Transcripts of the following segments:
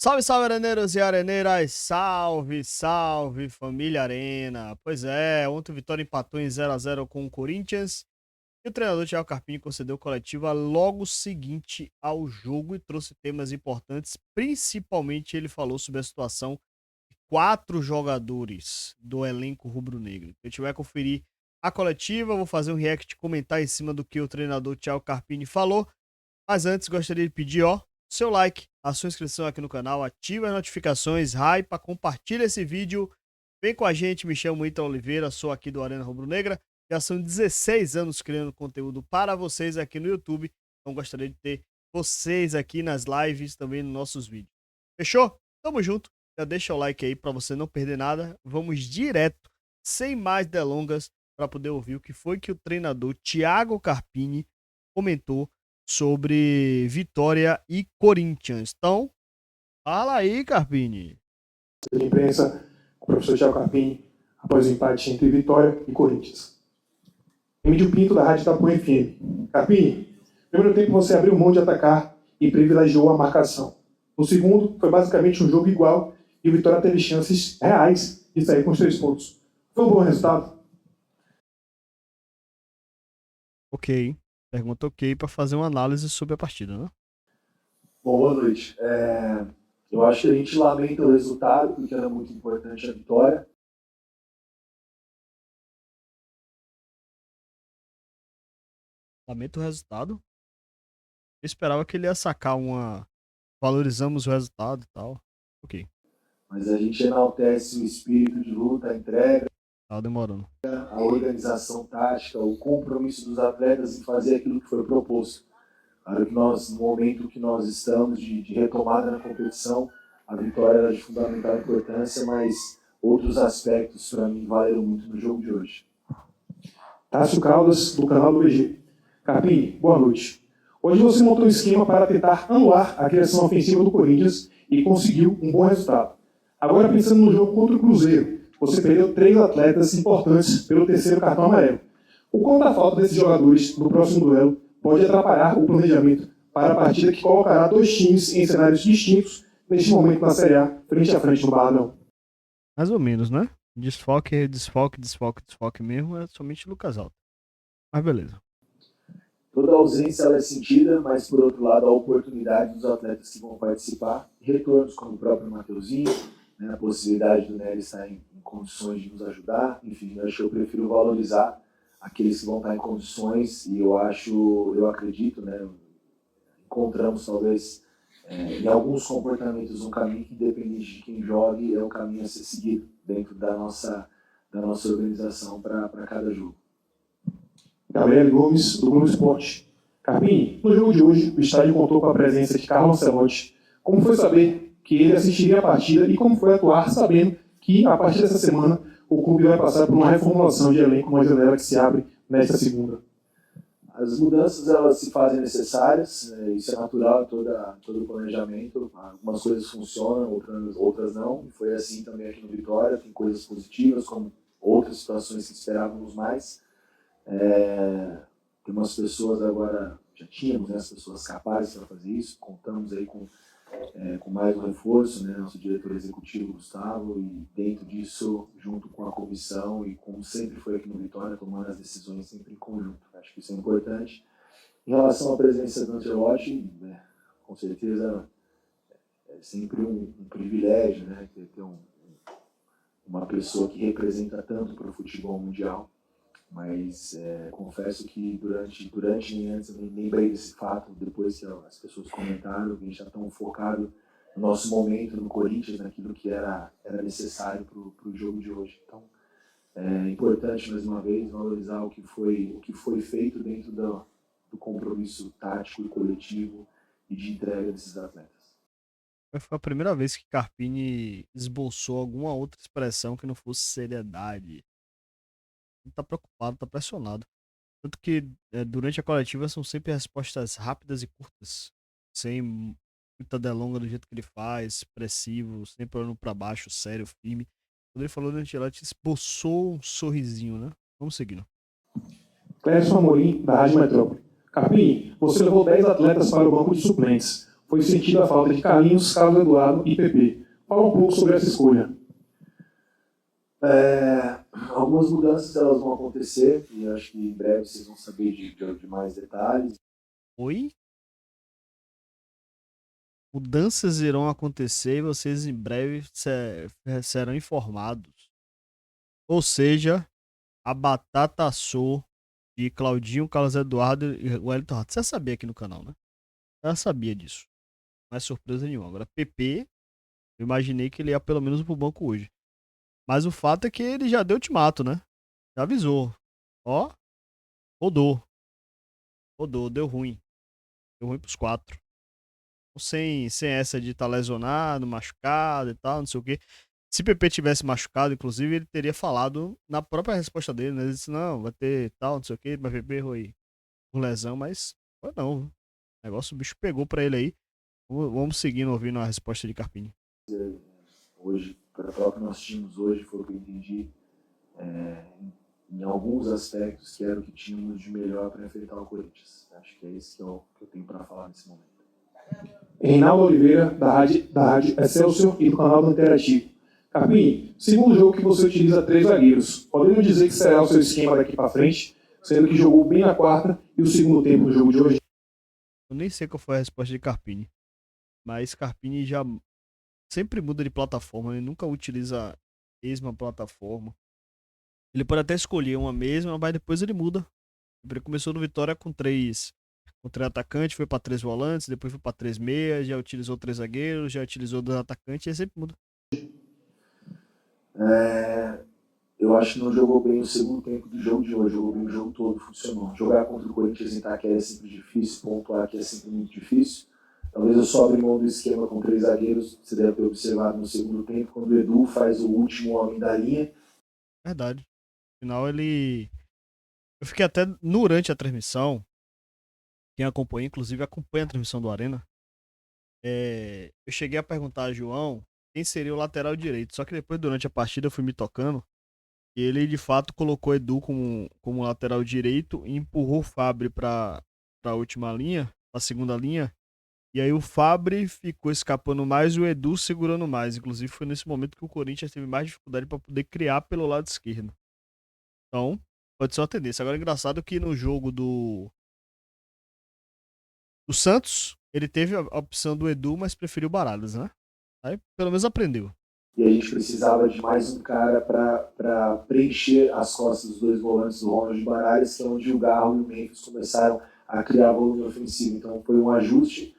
Salve, salve, areneiros e areneiras! Salve, salve, família Arena! Pois é, ontem o Vitória empatou em 0 a 0 com o Corinthians e o treinador Thiago Carpini concedeu coletiva logo seguinte ao jogo e trouxe temas importantes, principalmente ele falou sobre a situação de 4 jogadores do elenco rubro-negro. Se eu tiver que conferir a coletiva, vou fazer um react, comentar em cima do que o treinador Thiago Carpini falou, mas antes gostaria de pedir, seu like, a sua inscrição aqui no canal, ativa as notificações, hypa, compartilha esse vídeo. Vem com a gente, me chamo Ítalo Oliveira, sou aqui do Arena Rubro Negra. Já são 16 anos criando conteúdo para vocês aqui no YouTube. Então gostaria de ter vocês aqui nas lives, também nos nossos vídeos. Fechou? Tamo junto. Já deixa o like aí para você não perder nada. Vamos direto, sem mais delongas, para poder ouvir o que foi que o treinador Thiago Carpini comentou sobre Vitória e Corinthians. Então, fala aí, Carpini. De imprensa com o professor Thiago Carpini após o empate entre Vitória e Corinthians. Emílio Pinto, da Rádio Itapuã FM. Carpini, no primeiro tempo você abriu mão de atacar e privilegiou a marcação. No segundo, foi basicamente um jogo igual e o Vitória teve chances reais de sair com os 3 pontos. Foi um bom resultado? Ok. Pergunta ok para fazer uma análise sobre a partida, né? Bom, boa noite. Eu acho que a gente lamenta o resultado, porque era muito importante a vitória. Lamento o resultado. Eu esperava que ele ia sacar uma... Valorizamos o resultado e tal. Ok. Mas a gente enaltece o espírito de luta, a entrega, Tava demorando. a organização tática, o compromisso dos atletas em fazer aquilo que foi proposto. Claro que nós, no momento que nós estamos de retomada na competição, a vitória era de fundamental importância, mas outros aspectos, para mim, valeram muito no jogo de hoje. Tássio Caldas, do canal do BG. Carpini, boa noite. Hoje você montou um esquema para tentar anular a criação ofensiva do Corinthians e conseguiu um bom resultado. Agora, pensando no jogo contra o Cruzeiro, você perdeu 3 atletas importantes pelo terceiro cartão amarelo. O quanto a falta desses jogadores no próximo duelo pode atrapalhar o planejamento para a partida que colocará 2 times em cenários distintos neste momento na Série A, frente a frente no Barradão? Mais ou menos, né? Desfoque mesmo é somente Lucas Alto. Mas beleza. Toda ausência ela é sentida, mas por outro lado a oportunidade dos atletas que vão participar, retornos como o próprio Mateuzinho, né, a possibilidade do Nery estar em condições de nos ajudar, enfim, eu acho que eu prefiro valorizar aqueles que vão estar em condições e eu acredito, né, encontramos talvez em alguns comportamentos um caminho que independente de quem jogue é o caminho a ser seguido dentro da nossa organização para cada jogo. Gabriel Gomes, do Globo Esporte. Carpini, no jogo de hoje, o estádio contou com a presença de Carlos Ancelotti. Como foi saber que ele assistiria a partida e como foi atuar sabendo que, a partir dessa semana, o clube vai passar por uma reformulação de elenco, uma janela que se abre nesta segunda? As mudanças elas se fazem necessárias, isso é natural, todo o planejamento. Algumas coisas funcionam, outras não. E foi assim também aqui no Vitória, tem coisas positivas, como outras situações que esperávamos mais. Tem umas pessoas agora, já tínhamos, né, as pessoas capazes para fazer isso, contamos aí com mais um reforço, né, nosso diretor executivo Gustavo, e dentro disso, junto com a comissão e como sempre foi aqui no Vitória, tomando as decisões sempre em conjunto. Acho que isso é importante. Em relação à presença do Ancelotti, né, com certeza é sempre um privilégio, né, ter uma pessoa que representa tanto para o futebol mundial. Mas confesso que durante e antes eu me lembrei desse fato, depois que as pessoas comentaram, que a gente está tão focado no nosso momento no Corinthians, naquilo que era necessário para o jogo de hoje. Então, é importante, mais uma vez, valorizar o que foi feito dentro do compromisso tático e coletivo e de entrega desses atletas. Foi a primeira vez que Carpini esboçou alguma outra expressão que não fosse seriedade. Ele tá preocupado, tá pressionado. Tanto que durante a coletiva são sempre respostas rápidas e curtas. Sem muita delonga do jeito que ele faz, expressivo, sempre olhando pra baixo, sério, firme. Quando ele falou do Ancelotti, esboçou um sorrisinho, né? Vamos seguindo. Clécio Amorim, da Rádio Metrópole. Carpini, você levou 10 atletas para o banco de suplentes. foi sentida a falta de Carlinhos, Carlos Eduardo e PP. Fala um pouco sobre essa escolha. Algumas mudanças elas vão acontecer e acho que em breve vocês vão saber de mais detalhes. Oi? Mudanças irão acontecer e vocês em breve serão informados. Ou seja, a batata assou de Claudinho, Carlos Eduardo e Wellington Rato. Você sabia aqui no canal, né? Já sabia disso. Não é surpresa nenhuma. Agora, PP, eu imaginei que ele ia pelo menos pro banco hoje. Mas o fato é que ele já deu ultimato, né? Já avisou. Ó, rodou. Rodou, deu ruim. Deu ruim pros 4. Sem essa de estar lesionado, machucado e tal, não sei o quê. Se PP tivesse machucado, inclusive, ele teria falado na própria resposta dele, né? Ele disse, não, vai ter tal, não sei o quê, mas PP errou aí por lesão, mas foi não. O negócio, o bicho pegou pra ele aí. Vamos seguindo, ouvindo a resposta de Carpini. Hoje, para o que nós tínhamos hoje, foi o que eu entendi, em alguns aspectos, que era o que tínhamos de melhor para enfrentar o Corinthians. Acho que é isso que eu tenho para falar nesse momento. Reinaldo Oliveira, da Rádio Excelsior e do canal do Interativo. Carpini, segundo jogo que você utiliza 3 zagueiros, podemos dizer que será o seu esquema daqui para frente, sendo que jogou bem na quarta e o segundo tempo do jogo de hoje? Eu nem sei qual foi a resposta de Carpini, mas Carpini já sempre muda de plataforma, ele nunca utiliza a mesma plataforma. Ele pode até escolher uma mesma, mas depois ele muda. Ele começou no Vitória com 3 atacantes, foi para 3 volantes, depois foi para 3 meias, já utilizou 3 zagueiros, já utilizou 2 atacantes, e sempre muda. Eu acho que não jogou bem o segundo tempo do jogo de hoje, jogou bem o jogo todo, funcionou. Jogar contra o Corinthians em Itaquera é sempre difícil, pontuar aqui é sempre muito difícil. Talvez eu só abri mão do esquema com 3 zagueiros, você deve ter observado no segundo tempo, quando o Edu faz o último homem da linha. Verdade. No final ele... Eu fiquei até durante a transmissão, quem acompanha, inclusive acompanha a transmissão do Arena, eu cheguei a perguntar a João quem seria o lateral direito, só que depois durante a partida eu fui me tocando e ele de fato colocou Edu como lateral direito e empurrou o Fabri para a última linha, a segunda linha, e aí o Fabri ficou escapando mais e o Edu segurando mais. Inclusive foi nesse momento que o Corinthians teve mais dificuldade para poder criar pelo lado esquerdo. Então, pode ser uma tendência. Agora, engraçado que no jogo do Santos, ele teve a opção do Edu, mas preferiu o Baralhas, né? Aí, pelo menos aprendeu. E a gente precisava de mais um cara para preencher as costas dos 2 volantes do Ronald Baralhas, que é onde o Garro e o Memphis começaram a criar volume ofensivo. Então foi um ajuste,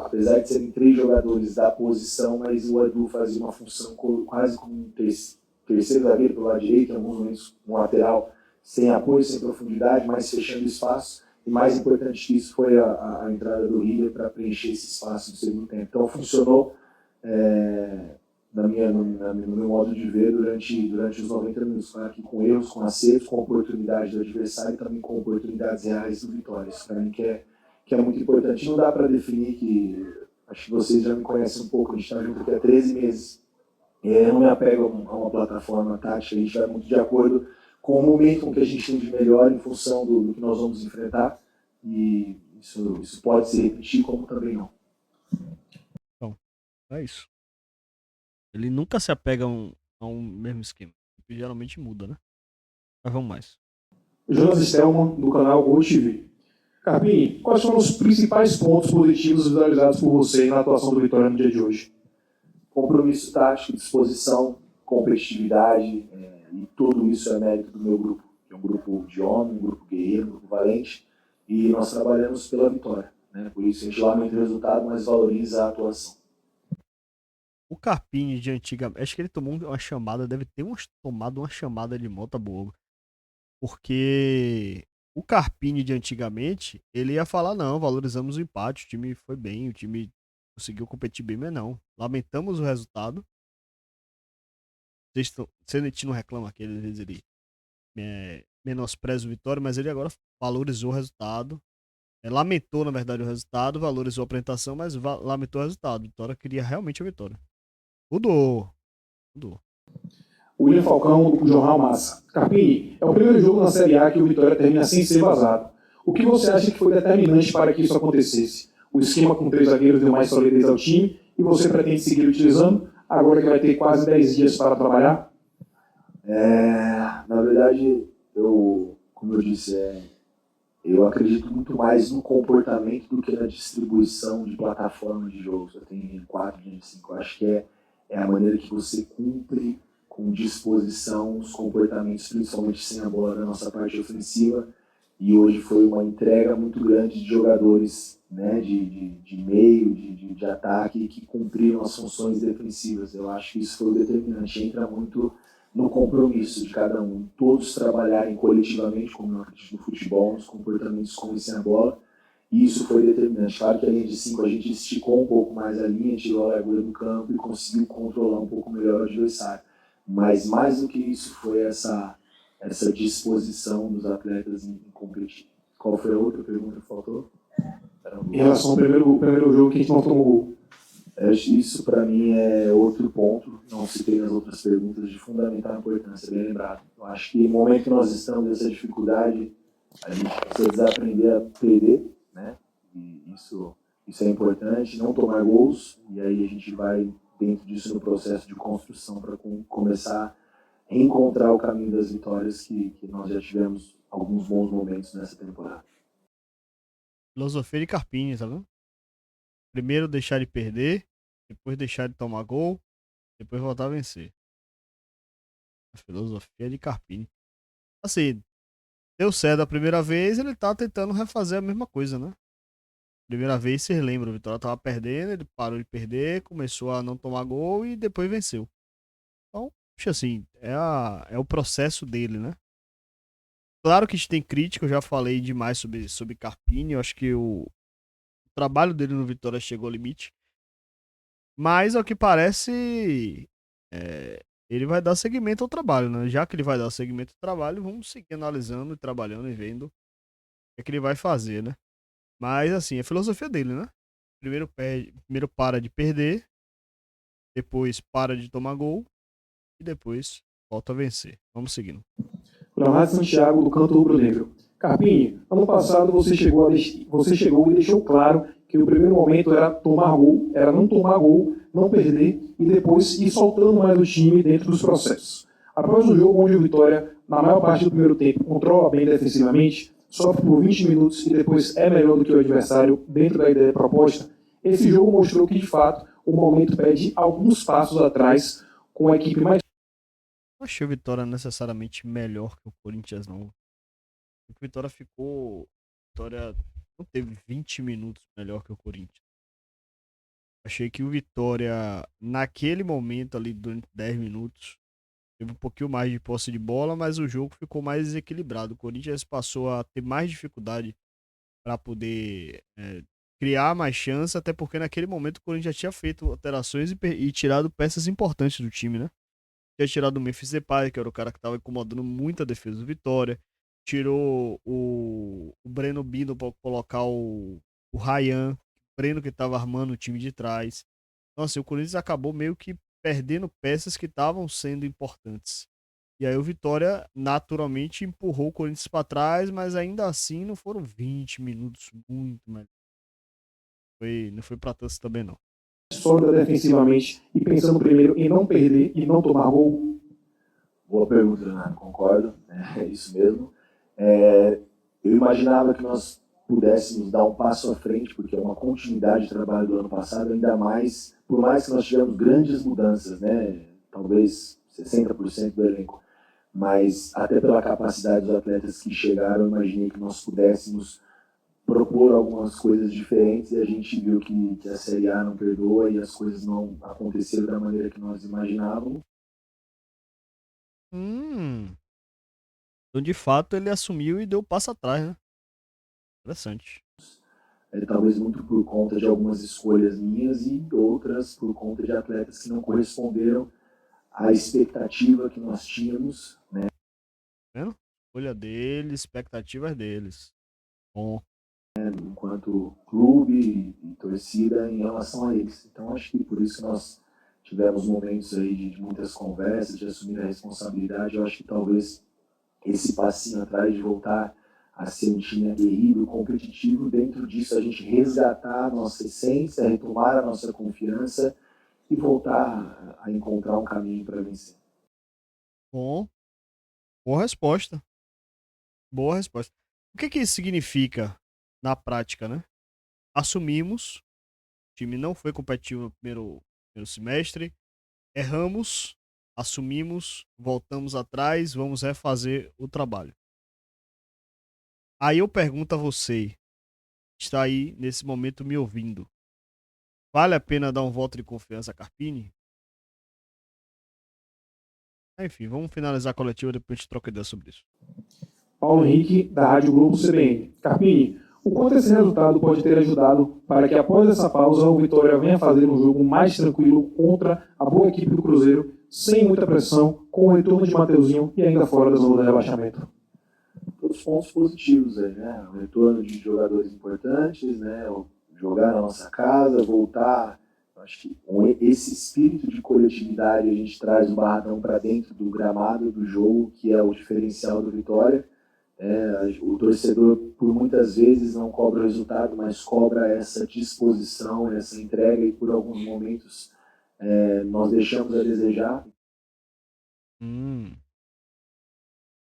apesar de serem 3 jogadores da posição, mas o Edu fazia uma função quase como um terceiro zagueiro pelo lado direito, em alguns momentos um lateral sem apoio, sem profundidade, mas fechando espaço. E mais importante que isso foi a entrada do Hiller para preencher esse espaço no segundo tempo. Então funcionou no meu modo de ver durante os 90 minutos. Claro que com erros, com acertos, com oportunidade do adversário e também com oportunidades reais do Vitória. Isso para mim que é muito importante. Não dá para definir que... Acho que vocês já me conhecem um pouco, a gente está junto aqui há 13 meses. Eu não me apego a uma plataforma tática, a gente vai muito de acordo com o momento que a gente tem de melhor em função do que nós vamos enfrentar. E isso pode se repetir, como também não. Então, é isso. Ele nunca se apega a um mesmo esquema. Que geralmente muda, né? Mas vamos mais. Jonas Stelman, do canal Gol TV. Carpini, quais foram os principais pontos positivos visualizados por você na atuação do Vitória no dia de hoje? Compromisso tático, disposição, competitividade, e tudo isso é mérito do meu grupo, que é um grupo de homem, um grupo guerreiro, um grupo valente, e nós trabalhamos pela vitória, né? Por isso a gente lamenta o resultado, mas valoriza a atuação. O Carpini de antigamente, acho que ele tomou uma chamada, deve ter tomado uma chamada de mota boa, porque o Carpini de antigamente, ele ia falar, não, valorizamos o empate, o time foi bem, o time conseguiu competir bem, mas não. Lamentamos o resultado. Se a gente não reclama que às vezes ele menospreza o Vitória, mas ele agora valorizou o resultado. Lamentou, na verdade, o resultado, valorizou a apresentação, mas lamentou o resultado. Vitória queria realmente a vitória. Mudou. William Falcão, do Jornal Massa. Carpini, é o primeiro jogo na Série A que o Vitória termina sem ser vazado. O que você acha que foi determinante para que isso acontecesse? O esquema com 3 zagueiros deu mais solidez ao time e você pretende seguir utilizando, agora que vai ter quase 10 dias para trabalhar? Na verdade, como eu disse, eu acredito muito mais no comportamento do que na distribuição de plataforma de jogos. Eu tenho em 4, em 5. Eu acho que é a maneira que você cumpre com disposição os comportamentos, principalmente sem a bola na nossa parte ofensiva. E hoje foi uma entrega muito grande de jogadores, né, de meio, de ataque, que cumpriram as funções defensivas. Eu acho que isso foi o determinante. Entra muito no compromisso de cada um. Todos trabalharem coletivamente, como eu acredito no futebol, nos comportamentos com e sem a bola. E isso foi determinante. Claro que a linha de 5 a gente esticou um pouco mais a linha, tirou a largura do campo e conseguiu controlar um pouco melhor o adversário. Mas mais do que isso foi essa disposição dos atletas em competir. Qual foi a outra pergunta que faltou? Em relação ao primeiro jogo que a gente não tomou gol. Isso para mim é outro ponto, não citei nas outras perguntas, de fundamental importância, bem lembrado. Eu acho que no momento que nós estamos nessa dificuldade, a gente precisa desaprender a perder, né? E isso é importante, não tomar gols, e aí a gente vai dentro disso no processo de construção para começar a reencontrar o caminho das vitórias que nós já tivemos alguns bons momentos nessa temporada. Filosofia de Carpini, tá vendo? Primeiro deixar de perder, depois deixar de tomar gol, depois voltar a vencer. A filosofia de Carpini. Assim, deu certo a primeira vez, ele tá tentando refazer a mesma coisa, né? Primeira vez, vocês lembram, o Vitória tava perdendo, ele parou de perder, começou a não tomar gol e depois venceu. Então, acho assim, é o processo dele, né? Claro que a gente tem crítica, eu já falei demais sobre Carpini, eu acho que o trabalho dele no Vitória chegou ao limite. Mas, ao que parece, ele vai dar seguimento ao trabalho, né? Já que ele vai dar seguimento ao trabalho, vamos seguir analisando, trabalhando e vendo o que ele vai fazer, né? Mas, assim, é a filosofia dele, né? Primeiro para de perder, depois para de tomar gol e depois volta a vencer. Vamos seguindo. Leonardo Santiago, do Canto Rubro-Negro. Carpini, ano passado você chegou e deixou claro que o primeiro momento era tomar gol, era não tomar gol, não perder e depois ir soltando mais o time dentro dos processos. Após o jogo onde o Vitória, na maior parte do primeiro tempo, controla bem defensivamente, sofre por 20 minutos e depois é melhor do que o adversário dentro da ideia proposta, esse jogo mostrou que, de fato, o momento pede alguns passos atrás com a equipe mais... Não achei o Vitória necessariamente melhor que o Corinthians, não. O Vitória Vitória não teve 20 minutos melhor que o Corinthians. Achei que o Vitória, naquele momento ali, durante 10 minutos, teve um pouquinho mais de posse de bola, mas o jogo ficou mais desequilibrado. O Corinthians passou a ter mais dificuldade para poder criar mais chance, até porque naquele momento o Corinthians já tinha feito alterações e tirado peças importantes do time, né? Tinha tirado o Memphis Depay, que era o cara que estava incomodando muito a defesa do Vitória. Tirou o Breno Bino para colocar o Ryan, o Breno que estava armando o time de trás. Então, assim, o Corinthians acabou meio que perdendo peças que estavam sendo importantes. E aí o Vitória naturalmente empurrou o Corinthians para trás, mas ainda assim não foram 20 minutos muito melhor. Não foi para tanto também não. Sólida defensivamente e pensando primeiro em não perder e não tomar gol? Boa pergunta, Leonardo, concordo, é isso mesmo. Eu imaginava que nós pudéssemos dar um passo à frente, porque é uma continuidade de trabalho do ano passado, ainda mais, por mais que nós tivemos grandes mudanças, né? Talvez 60% do elenco, mas até pela capacidade dos atletas que chegaram, eu imaginei que nós pudéssemos propor algumas coisas diferentes e a gente viu que a Série A não perdoa e as coisas não aconteceram da maneira que nós imaginávamos. Então, de fato, ele assumiu e deu o passo atrás, né? Interessante. Talvez muito por conta de algumas escolhas minhas e outras por conta de atletas que não corresponderam à expectativa que nós tínhamos, né? Vendo? Escolha deles, expectativas deles. Bom. Enquanto clube e torcida em relação a eles. Então acho que por isso que nós tivemos momentos aí de muitas conversas, de assumir a responsabilidade. Eu acho que talvez esse passinho atrás de voltar a ser um time aguerrido, competitivo. Dentro disso, a gente resgatar a nossa essência, retomar a nossa confiança e voltar a encontrar um caminho para vencer. Bom, boa resposta. Boa resposta. O que que isso significa na prática, né? Assumimos, o time não foi competitivo no primeiro semestre, erramos, assumimos, voltamos atrás, vamos refazer o trabalho. Aí eu pergunto a você, que está aí nesse momento me ouvindo, vale a pena dar um voto de confiança a Carpini? Enfim, vamos finalizar a coletiva, depois a gente troca ideia sobre isso. Paulo Henrique, da Rádio Globo CBN. Carpini, o quanto esse resultado pode ter ajudado para que após essa pausa o Vitória venha fazer um jogo mais tranquilo contra a boa equipe do Cruzeiro, sem muita pressão, com o retorno de Mateuzinho e ainda fora da zona de rebaixamento? Todos os pontos positivos aí, né? O retorno de jogadores importantes, né? Jogar na nossa casa, voltar. Acho que com esse espírito de coletividade a gente traz o Barradão para dentro do gramado do jogo, que é o diferencial do Vitória. O torcedor, por muitas vezes, não cobra o resultado, mas cobra essa disposição, essa entrega, e por alguns momentos nós deixamos a desejar.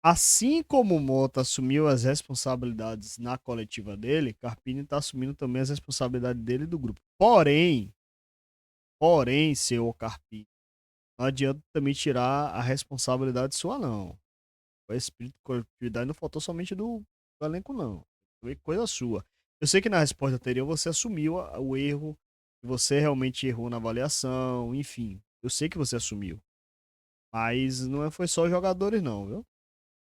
Assim como o Mota assumiu as responsabilidades na coletiva dele, Carpini está assumindo também as responsabilidades dele e do grupo. Porém, senhor Carpini, não adianta também tirar a responsabilidade sua, não. O espírito de coletividade não faltou somente do elenco, não. Foi coisa sua. Eu sei que na resposta anterior você assumiu o erro, que você realmente errou na avaliação, enfim. Eu sei que você assumiu. Mas não foi só os jogadores, não, viu?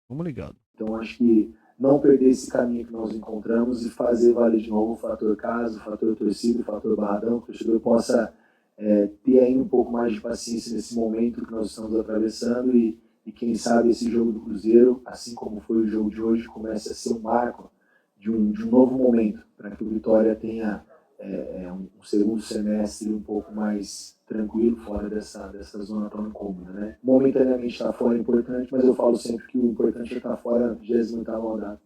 Vamos ligado. Então, acho que não perder esse caminho que nós encontramos e fazer valer de novo o fator casa, o fator torcida, o fator Barradão, que o torcedor possa ter ainda um pouco mais de paciência nesse momento que nós estamos atravessando e quem sabe esse jogo do Cruzeiro, assim como foi o jogo de hoje, comece a ser um marco de um novo momento, para que o Vitória tenha um segundo semestre um pouco mais tranquilo, fora dessa zona tão incômoda, né? Momentaneamente estar fora é importante, mas eu falo sempre que o importante é estar fora de 28ª rodada.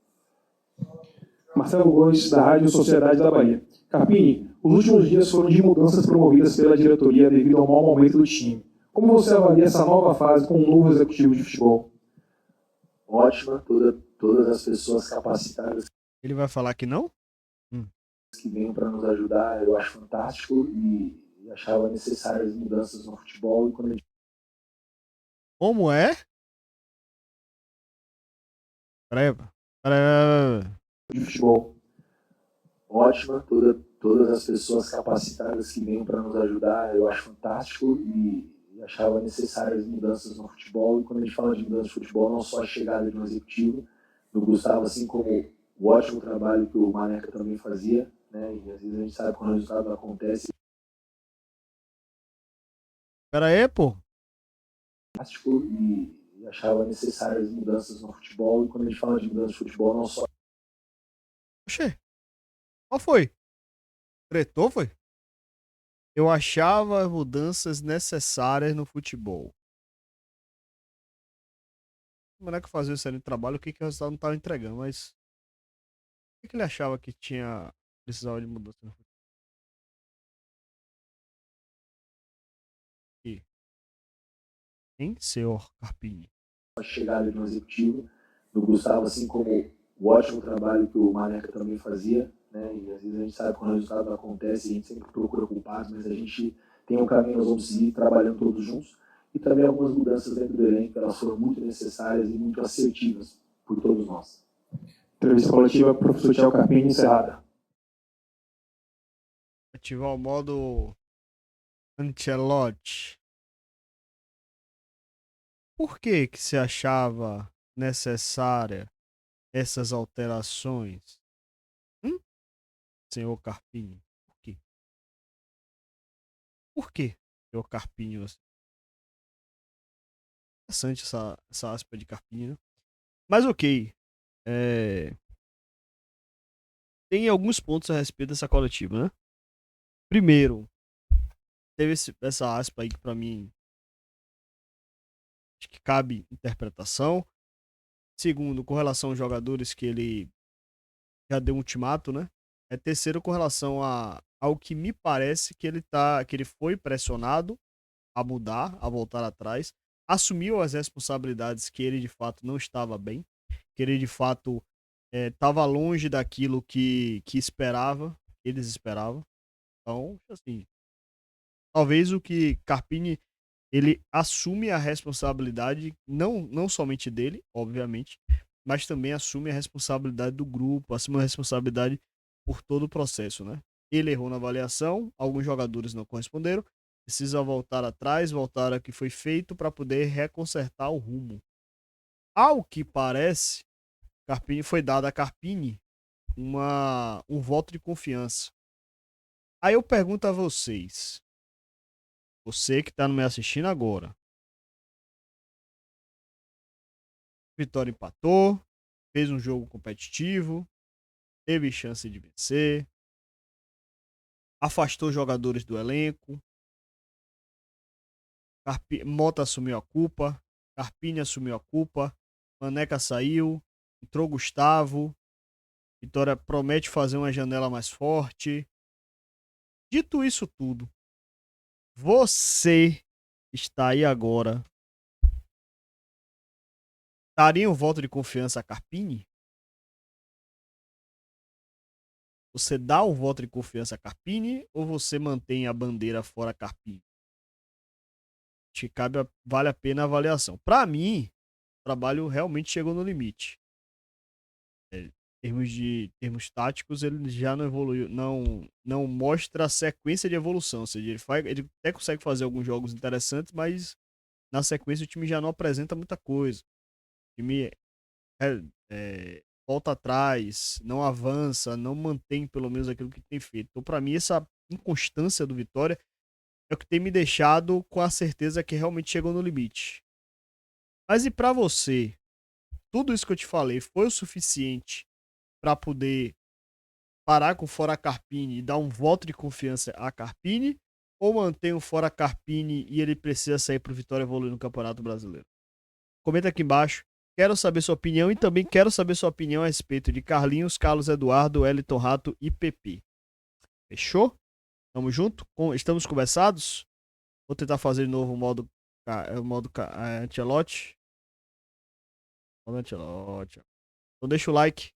Marcelo Gomes, da Rádio Sociedade da Bahia. Carpini, os últimos dias foram de mudanças promovidas pela diretoria devido ao mau momento do time. Como você avalia essa nova fase com um novo executivo de futebol? Ótima, todas as pessoas capacitadas. Ele vai falar que não? Que venham para nos ajudar, eu acho fantástico e achava necessárias mudanças no futebol. E quando a gente... Como é? Peraí. De futebol. Ótima, todas as pessoas capacitadas que venham para nos ajudar, eu acho fantástico e achava necessárias mudanças no futebol. E quando a gente fala de mudança de futebol, não só a chegada de um executivo, do Gustavo, assim como o ótimo trabalho que o Maneca também fazia, né? E às vezes a gente sabe quando o resultado não acontece. Pera aí, pô. Fantástico e achava necessárias mudanças no futebol. E quando a gente fala de mudança de futebol, não só... Oxê. Qual foi? Tretou, foi? Eu achava mudanças necessárias no futebol. O moleque fazia esse de trabalho, o que o resultado não estava entregando, mas... O que ele achava que precisava de mudança no futebol? Hein, senhor Carpini? A chegada de um executivo, do Gustavo, assim como o ótimo trabalho que o Maneca também fazia, né? E às vezes a gente sabe quando o resultado não acontece, a gente sempre procura culpados, mas a gente tem um caminho, nós vamos seguir trabalhando todos juntos. E também algumas mudanças dentro do elenco, elas foram muito necessárias e muito assertivas por todos nós. Entrevista coletiva, professor Thiago Carpini, encerrada. Ativar o modo Ancelotti. Por que que se achava necessária essas alterações? Senhor Carpini? Por quê? Por quê, senhor Carpini? Interessante essa aspa de Carpini, né? Mas ok. Tem alguns pontos a respeito dessa coletiva, né? Primeiro, teve essa aspa aí que pra mim acho que cabe interpretação. Segundo, com relação aos jogadores que ele já deu um ultimato, né? É terceiro com relação ao que me parece que que ele foi pressionado a mudar, a voltar atrás, assumiu as responsabilidades que ele de fato não estava bem, que ele de fato estava longe daquilo que esperava, eles esperavam. Então, assim, talvez o que Carpini ele assume a responsabilidade, não somente dele, obviamente, mas também assume a responsabilidade do grupo, assume a responsabilidade por todo o processo, né? Ele errou na avaliação, alguns jogadores não corresponderam, precisa voltar atrás, voltar ao que foi feito para poder reconsertar o rumo. Ao que parece, Carpini foi dado a Carpini um voto de confiança. Aí eu pergunto a vocês, você que está me assistindo agora, Vitória empatou, fez um jogo competitivo, teve chance de vencer, afastou jogadores do elenco, Mota assumiu a culpa, Carpini assumiu a culpa, Maneca saiu, entrou Gustavo, Vitória promete fazer uma janela mais forte. Dito isso tudo, você está aí agora, daria um voto de confiança a Carpini? Você dá um voto de confiança a Carpini ou você mantém a bandeira fora Carpini? Que vale a pena a avaliação. Para mim, o trabalho realmente chegou no limite. Em termos táticos, ele já não evoluiu, não mostra a sequência de evolução. Ou seja, ele até consegue fazer alguns jogos interessantes, mas na sequência o time já não apresenta muita coisa. O time volta atrás, não avança, não mantém pelo menos aquilo que tem feito. Então, para mim, essa inconstância do Vitória é o que tem me deixado com a certeza que realmente chegou no limite. Mas e para você? Tudo isso que eu te falei foi o suficiente para poder parar com o Fora Carpini e dar um voto de confiança a Carpini? Ou mantém o Fora Carpini e ele precisa sair para o Vitória evoluir no Campeonato Brasileiro? Comenta aqui embaixo. Quero saber sua opinião e também quero saber sua opinião a respeito de Carlinhos, Carlos Eduardo, Wellington Rato e PP. Fechou? Tamo junto? Estamos conversados? Vou tentar fazer de novo o modo Ancelotti. Modo Ancelotti. Então deixa o like, se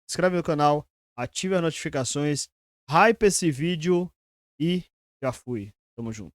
inscreve no canal, ative as notificações, hype esse vídeo e já fui. Tamo junto.